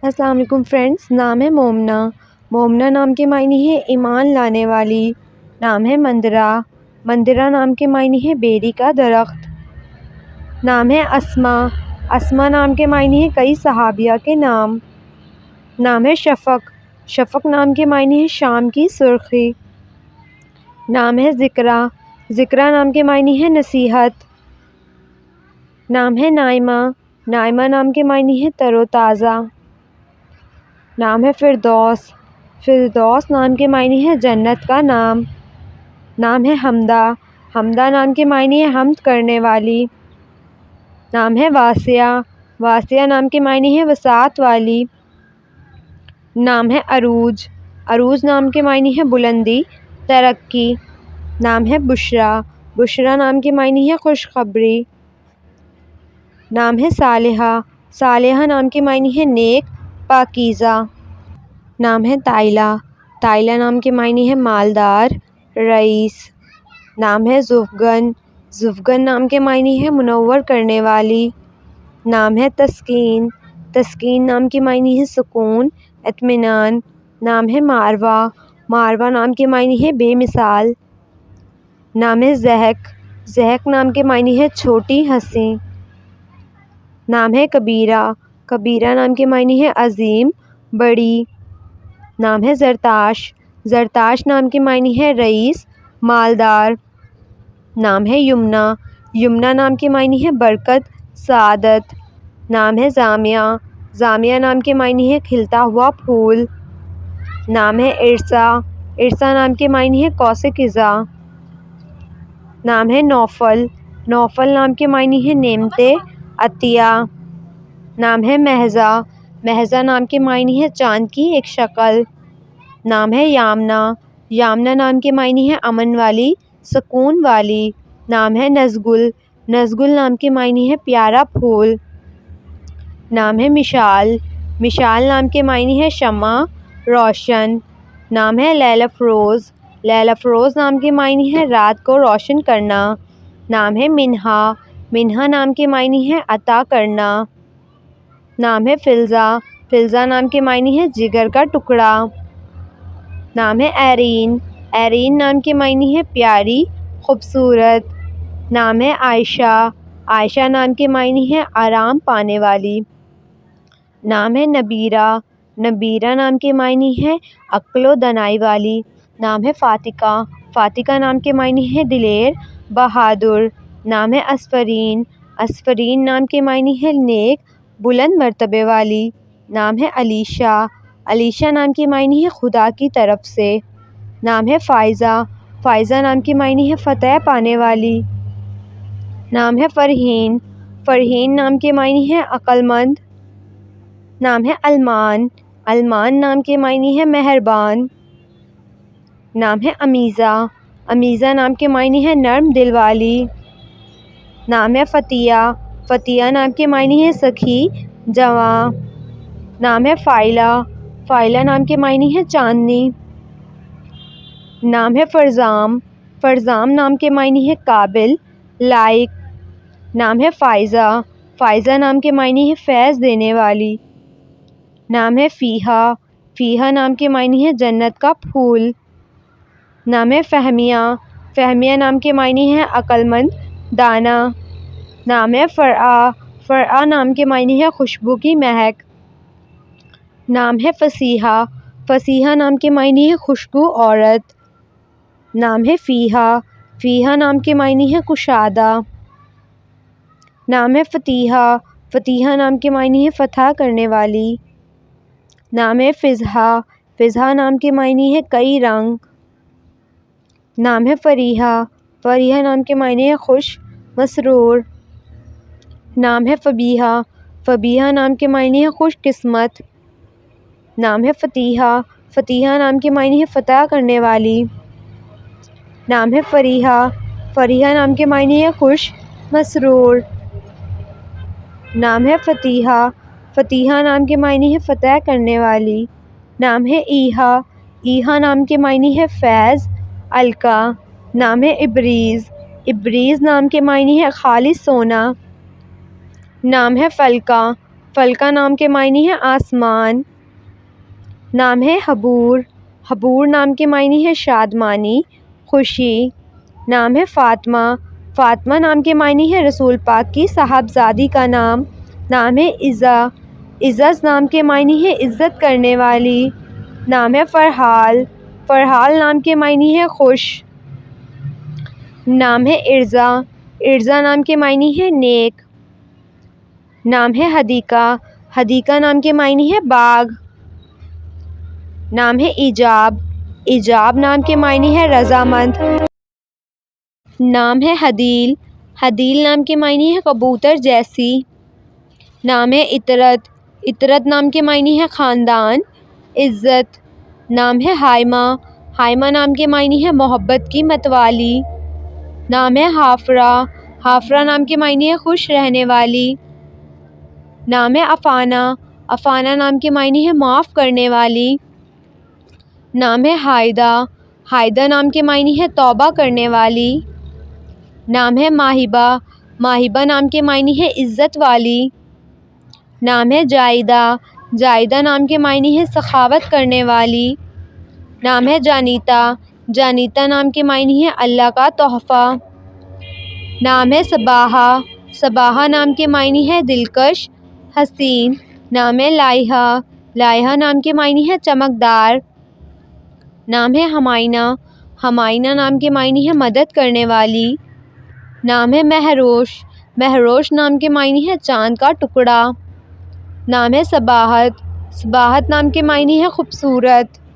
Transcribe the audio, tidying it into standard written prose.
السلام علیکم فرینڈس، نام ہے مومنہ۔ مومنہ نام کے معنی ہے ایمان لانے والی۔ نام ہے مندرہ۔ مندرہ نام کے معنی ہے بیری کا درخت۔ نام ہے اسماء۔ اسماء نام کے معنی ہے کئی صحابیہ کے نام۔ نام ہے شفق۔ شفق نام کے معنی ہے شام کی سرخی۔ نام ہے ذکریٰ۔ ذکریٰ نام کے معنی ہے نصیحت۔ نام ہے نائمہ۔ نائمہ نام کے معنی ہے تر و تازہ۔ نام ہے فردوس۔ فردوس نام کے معنی ہے جنت کا نام۔ نام ہے حمدہ۔ حمدہ نام کے معنی ہے حمد کرنے والی۔ نام ہے واسعہ۔ واسعہ نام کے معنی ہے وسعت والی۔ نام ہے عروج۔ عروج نام کے معنی ہے بلندی، ترقی۔ نام ہے بشریٰ۔ بشریٰ نام کے معنی ہے خوشخبری۔ نام ہے صالحہ۔ صالحہ نام کے معنی ہے نیک، پاکیزہ۔ نام ہے طائلہ۔ طائلہ نام کے معنی ہے مالدار، رئیس۔ نام ہے ذوفگن۔ ذوفگن نام کے معنی ہے منور کرنے والی۔ نام ہے تسکین۔ تسکین نام کے معنی ہے سکون، اطمینان۔ نام ہے مارویٰ۔ مارویٰ نام کے معنی ہے بے مثال۔ نام ہے ضحک۔ ضحک نام کے معنی ہے چھوٹی ہنسی۔ نام ہے کبیرہ۔ کبیرہ نام کے معنی ہے عظیم، بڑی۔ نام ہے زرتاش۔ زرتاش نام کے معنی ہے رئیس، مالدار۔ نام ہے یمنہ۔ یمنہ نام کے معنی ہے برکت، سعادت۔ نام ہے زامیہ۔ زامیہ نام کے معنی ہے کھلتا ہوا پھول۔ نام ہے ارسا۔ ارسا نام کے معنی ہے قوس قزح۔ نام ہے نوفل۔ نوفل نام کے معنی ہے نعمتیں، عطیہ۔ نام ہے مہزہ۔ مہزہ نام کے معنی ہے چاند کی ایک شکل۔ نام ہے یامنہ۔ یامنہ نام کے معنی ہے امن والی، سکون والی۔ نام ہے نزگل۔ نزگل نام کے معنی ہے پیارا پھول۔ نام ہے مشال۔ مشال نام کے معنی ہے شمع، روشن۔ نام ہے لیل افروز۔ لیل افروز نام کے معنی ہے رات کو روشن کرنا۔ نام ہے منہا۔ منہا نام کے معنی ہے عطا کرنا۔ نام ہے فلزہ۔ فلزہ نام کے معنی ہے جگر کا ٹکڑا۔ نام ہے ایرین۔ ایرین نام کے معنی ہے پیاری، خوبصورت۔ نام ہے عائشہ۔ عائشہ نام کے معنی ہے آرام پانے والی۔ نام ہے نبیرہ۔ نبیرہ نام کے معنی ہے عقل و دانائی والی۔ نام ہے فاتقہ۔ فاتقہ نام کے معنی ہے دلیر، بہادر۔ نام ہے اصفرین۔ اصفرین نام کے معنی ہے نیک، بلند مرتبے والی۔ نام ہے علیشہ۔ علیشہ نام کے معنی ہے خدا کی طرف سے۔ نام ہے فائزہ۔ فائزہ نام کے معنی ہے فتح پانے والی۔ نام ہے فرحین۔ فرحین نام کے معنی ہے عقل مند۔ نام ہے المان۔ المان نام کے معنی ہے مہربان۔ نام ہے امیزہ۔ امیزہ نام کے معنی ہے نرم دل والی۔ نام ہے فتیہ۔ فتیہ نام کے معنی ہے سخی، جواں۔ نام ہے فائلہ۔ فائلہ نام کے معنی ہے چاندنی۔ نام ہے فرزام۔ فرزام نام کے معنی ہے قابل، لائق۔ نام ہے فائزہ۔ فائزہ نام کے معنی ہے فیض دینے والی۔ نام ہے فیہا۔ فیہا نام کے معنی ہے جنت کا پھول۔ نام ہے فہمیہ۔ فہمیہ نام کے معنی ہے عقل مند، دانا۔ نام ہے فرعہ۔ فرعہ نام کے معنی ہے خوشبو کی مہک۔ نام ہے فصیحہ۔ فصیحہ نام کے معنی ہے خوشگو عورت۔ نام ہے فیہا۔ فیہا نام کے معنی ہے کشادہ۔ نام ہے فتیحہ۔ فتیحہ نام کے معنی ہے فتح کرنے والی۔ نام ہے فضحہ۔ فضحہ نام کے معنی ہے کئی رنگ۔ نام ہے فریحہ۔ فریحہ نام کے معنی ہے خوش، مسرور۔ نام ہے فبیحہ۔ فبیحہ نام کے معنی ہے خوش قسمت۔ نام ہے فتیحہ۔ فتیحہ نام کے معنی ہے فتح کرنے والی۔ نام ہے فریحہ۔ فریحہ نام کے معنی ہے خوش، مسرور۔ نام ہے فتیحہ۔ فتیحہ نام کے معنی ہے فتح کرنے والی۔ نام ہے ایحا۔ ایحا نام کے معنی ہے فیض، القا۔ نام ہے ابریز۔ ابریز نام کے معنی ہے خالص سونا۔ نام ہے فلکہ۔ فلکہ نام کے معنی ہے آسمان۔ نام ہے حبور۔ حبور نام کے معنی ہے شادمانی، خوشی۔ نام ہے فاطمہ۔ فاطمہ نام کے معنی ہے رسول پاک کی صاحبزادی کا نام۔ نام ہے عزا۔ عزت نام کے معنی ہے عزت کرنے والی۔ نام ہے فرحال۔ فرحال نام کے معنی ہے خوش۔ نام ہے ارزا۔ ارزا نام کے معنی ہے نیک۔ نام ہے حدیقہ۔ حدیقہ نام کے معنی ہے باغ۔ نام ہے ایجاب۔ ایجاب نام کے معنی ہے رضامند۔ نام ہے حدیل۔ حدیل نام کے معنی ہے کبوتر جیسی۔ نام ہے عطرت۔ عطرت نام کے معنی ہے خاندان، عزت۔ نام ہے ہائمہ۔ ہائمہ نام کے معنی ہے محبت کی متوالی۔ نام ہے حافرہ۔ حافرہ نام کے معنی ہے خوش رہنے والی۔ نام ہے افانہ۔ افانہ نام کے معنی ہے معاف کرنے والی۔ نام ہے ہائدہ۔ ہائدہ نام کے معنی ہے توبہ کرنے والی۔ نام ہے ماہبہ۔ ماہبہ نام کے معنی ہے عزت والی۔ نام ہے جائدہ۔ جائدہ نام کے معنی ہے سخاوت کرنے والی۔ نام ہے جانیتا۔ جانیتا نام کے معنی ہے اللہ کا تحفہ۔ نام ہے صباحہ۔ صباحہ نام کے معنی ہے دلکش، حسین۔ نام ہے لائحہ۔ لائحہ نام کے معنی ہے چمکدار۔ نام ہے ہمائنہ۔ ہمائنہ نام کے معنی ہے مدد کرنے والی۔ نام ہے مہروش۔ مہروش نام کے معنی ہے چاند کا ٹکڑا۔ نام ہے صباحت۔ صباحت نام کے معنی ہے خوبصورت۔